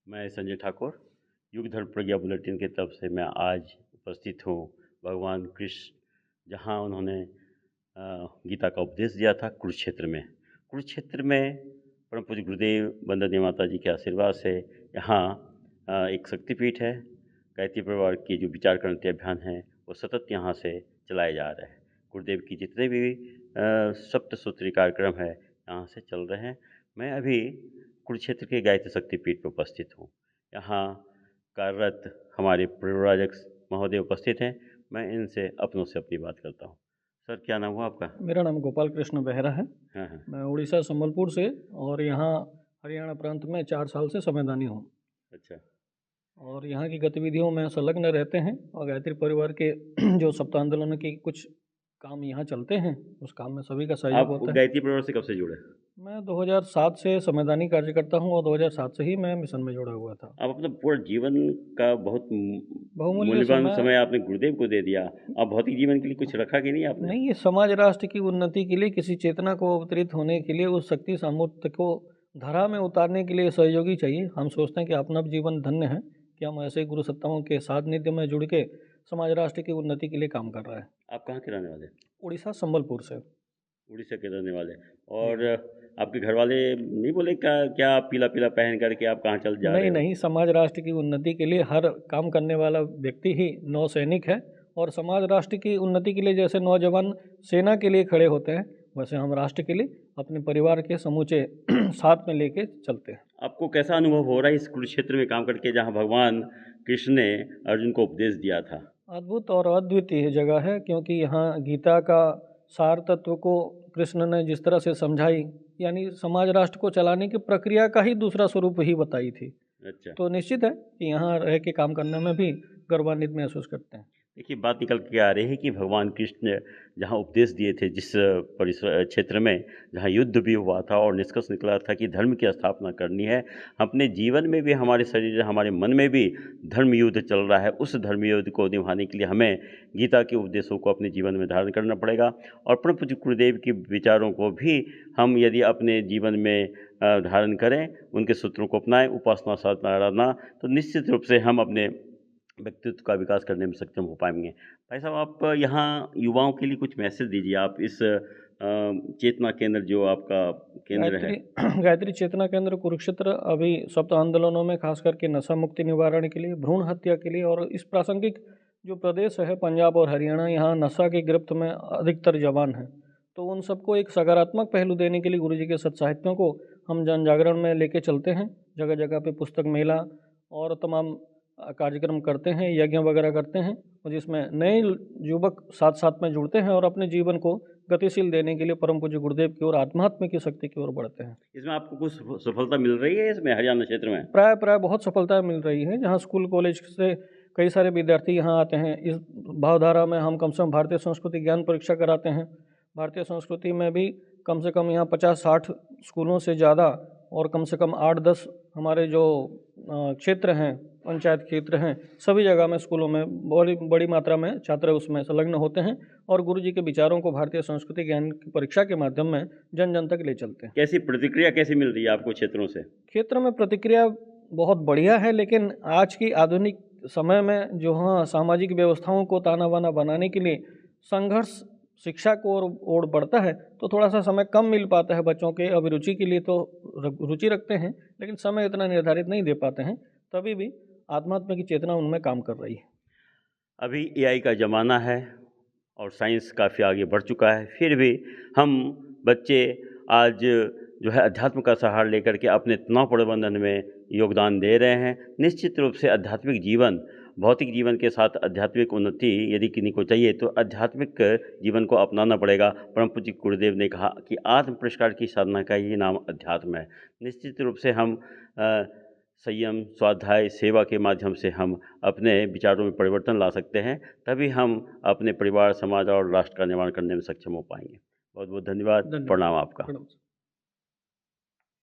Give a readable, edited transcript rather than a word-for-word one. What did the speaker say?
मैं संजय ठाकुर, युग धर्म प्रज्ञा बुलेटिन की तरफ से मैं आज उपस्थित हूँ भगवान कृष्ण जहाँ उन्होंने गीता का उपदेश दिया था कुरुक्षेत्र में। कुरुक्षेत्र में परम पूज्य गुरुदेव वंदनीय माता जी के आशीर्वाद से यहाँ एक शक्तिपीठ है। गायत्री परिवार की जो विचार क्रांति अभियान है वो सतत यहाँ से चलाए जा रहे हैं। गुरुदेव की जितने भी सप्तसूत्री कार्यक्रम है यहाँ से चल रहे हैं। मैं अभी कुरुक्षेत्र के गायत्री शक्तिपीठ पर उपस्थित हूँ। यहाँ कार्यरत हमारे परिव्राजक महोदय उपस्थित हैं। मैं इनसे अपनों से अपनी बात करता हूँ। सर, क्या नाम हुआ आपका? मेरा नाम गोपाल कृष्ण बेहरा है। हाँ। मैं उड़ीसा संबलपुर से और यहाँ हरियाणा प्रांत में 4 साल से संवैधानी हूँ। अच्छा। और यहाँ की गतिविधियों में संलग्न रहते हैं और गायत्री परिवार के जो सप्ताह आंदोलन के कुछ काम यहाँ चलते हैं, उस काम में सभी का सहयोग होता है। आप गायत्री परिवार से कब से जुड़े? मैं 2007 से संवैधानिक कार्य करता हूँ और 2007 से ही मैं मिशन में जुड़ा हुआ था। आप अपना पूरा जीवन का बहुत बहुमूल्य मूल्यवान समय आपने गुरुदेव को दे दिया। आप भौतिक जीवन के लिए कुछ रखा कि नहीं आपने? नहीं, ये समाज राष्ट्र की उन्नति के लिए, किसी चेतना को अवतरित होने के लिए, उस शक्ति सामर्थ्य को धरा में उतारने के लिए सहयोगी चाहिए। हम सोचते हैं कि अपना जीवन धन्य है कि हम ऐसे गुरु सत्ताओं के सानिध्य में जुड़ के समाज राष्ट्र की उन्नति के लिए काम कर रहा है। आप कहाँ के रहने वाले? उड़ीसा संबलपुर से। उड़ीसा के रहने वाले। और आपके घर वाले नहीं बोले क्या आप पीला पीला पहन करके आप कहाँ चल जा रहे हो? नहीं, समाज राष्ट्र की उन्नति के लिए हर काम करने वाला व्यक्ति ही नौसैनिक है। और समाज राष्ट्र की उन्नति के लिए जैसे नौजवान सेना के लिए खड़े होते हैं, वैसे हम राष्ट्र के लिए अपने परिवार के समूचे साथ में लेके चलते हैं। आपको कैसा अनुभव हो रहा है इस कुरुक्षेत्र में काम करके, जहाँ भगवान कृष्ण ने अर्जुन को उपदेश दिया था? अद्भुत और अद्वितीय जगह है, क्योंकि यहाँ गीता का सार तत्व को कृष्ण ने जिस तरह से समझाई, यानी समाज राष्ट्र को चलाने की प्रक्रिया का ही दूसरा स्वरूप ही बताई थी। अच्छा। तो निश्चित है कि यहाँ रह के काम करने में भी गौरवान्वित महसूस करते हैं। देखिए, बात निकल के आ रही है कि भगवान कृष्ण ने जहाँ उपदेश दिए थे, जिस क्षेत्र में जहाँ युद्ध भी हुआ था और निष्कर्ष निकला था कि धर्म की स्थापना करनी है, अपने जीवन में भी, हमारे शरीर, हमारे मन में भी धर्म युद्ध चल रहा है। उस धर्म युद्ध को निभाने के लिए हमें गीता के उपदेशों को अपने जीवन में धारण करना पड़ेगा और परम पूज्य गुरुदेव के विचारों को भी हम यदि अपने जीवन में धारण करें, उनके सूत्रों को अपनाएं, उपासना साधना आराधना, तो निश्चित रूप से हम अपने व्यक्तित्व का विकास करने में सक्षम हो पाएंगे। भाई साहब, आप यहाँ युवाओं के लिए कुछ मैसेज दीजिए। आप इस चेतना केंद्र जो आपका केंद्र है, गायत्री चेतना केंद्र कुरुक्षेत्र अभी सप्ताह आंदोलनों में खास करके नशा मुक्ति निवारण के लिए, भ्रूण हत्या के लिए, और इस प्रासंगिक जो प्रदेश है पंजाब और हरियाणा, यहाँ नशा की गिरफ्त में अधिकतर जवान हैं, तो उन सबको एक सकारात्मक पहलू देने के लिए गुरु जी के सत्साहित्यों को हम जन जागरण में लेके चलते हैं। जगह जगह पे पुस्तक मेला और तमाम कार्यक्रम करते हैं, यज्ञ वगैरह करते हैं, और जिसमें नए युवक साथ साथ में जुड़ते हैं और अपने जीवन को गतिशील देने के लिए परम पूज्य गुरुदेव की ओर, आत्मात्म की शक्ति की ओर बढ़ते हैं। इसमें आपको कुछ सफलता मिल रही है इसमें हरियाणा क्षेत्र में? प्राय बहुत सफलता मिल रही है। जहाँ स्कूल कॉलेज से कई सारे विद्यार्थी यहाँ आते हैं। इस भावधारा में हम कम से कम भारतीय संस्कृति ज्ञान परीक्षा कराते हैं। भारतीय संस्कृति में भी कम से कम यहाँ 50-60 स्कूलों से ज़्यादा और कम से कम 8-10 हमारे जो क्षेत्र हैं, पंचायत क्षेत्र हैं, सभी जगह में स्कूलों में बड़ी मात्रा में छात्र उसमें संलग्न होते हैं और गुरु जी के विचारों को भारतीय संस्कृति ज्ञान की परीक्षा के माध्यम में जन जन तक ले चलते हैं। कैसी प्रतिक्रिया कैसी मिल रही है आपको क्षेत्रों से? क्षेत्र में प्रतिक्रिया बहुत बढ़िया है, लेकिन आज की आधुनिक समय में जो सामाजिक व्यवस्थाओं को ताना बाना बनाने के लिए संघर्ष शिक्षा को ओर बढ़ता है, तो थोड़ा सा समय कम मिल पाता है बच्चों के अभिरुचि के लिए। तो रुचि रखते हैं, लेकिन समय इतना निर्धारित नहीं दे पाते हैं, तभी भी आत्मात्मा की चेतना उनमें काम कर रही है। अभी AI का ज़माना है और साइंस काफ़ी आगे बढ़ चुका है, फिर भी हम बच्चे आज जो है अध्यात्म का सहारा लेकर के अपने तनाव प्रबंधन में योगदान दे रहे हैं। निश्चित रूप से आध्यात्मिक जीवन, भौतिक जीवन के साथ आध्यात्मिक उन्नति यदि किन्हीं को चाहिए तो आध्यात्मिक जीवन को अपनाना पड़ेगा। परम पूज्य गुरुदेव ने कहा कि आत्म पुरस्कार की साधना का ये नाम अध्यात्म है। निश्चित रूप से हम संयम, स्वाध्याय, सेवा के माध्यम से हम अपने विचारों में परिवर्तन ला सकते हैं, तभी हम अपने परिवार, समाज और राष्ट्र का निर्माण करने में सक्षम हो पाएंगे। बहुत बहुत धन्यवाद। प्रणाम आपका।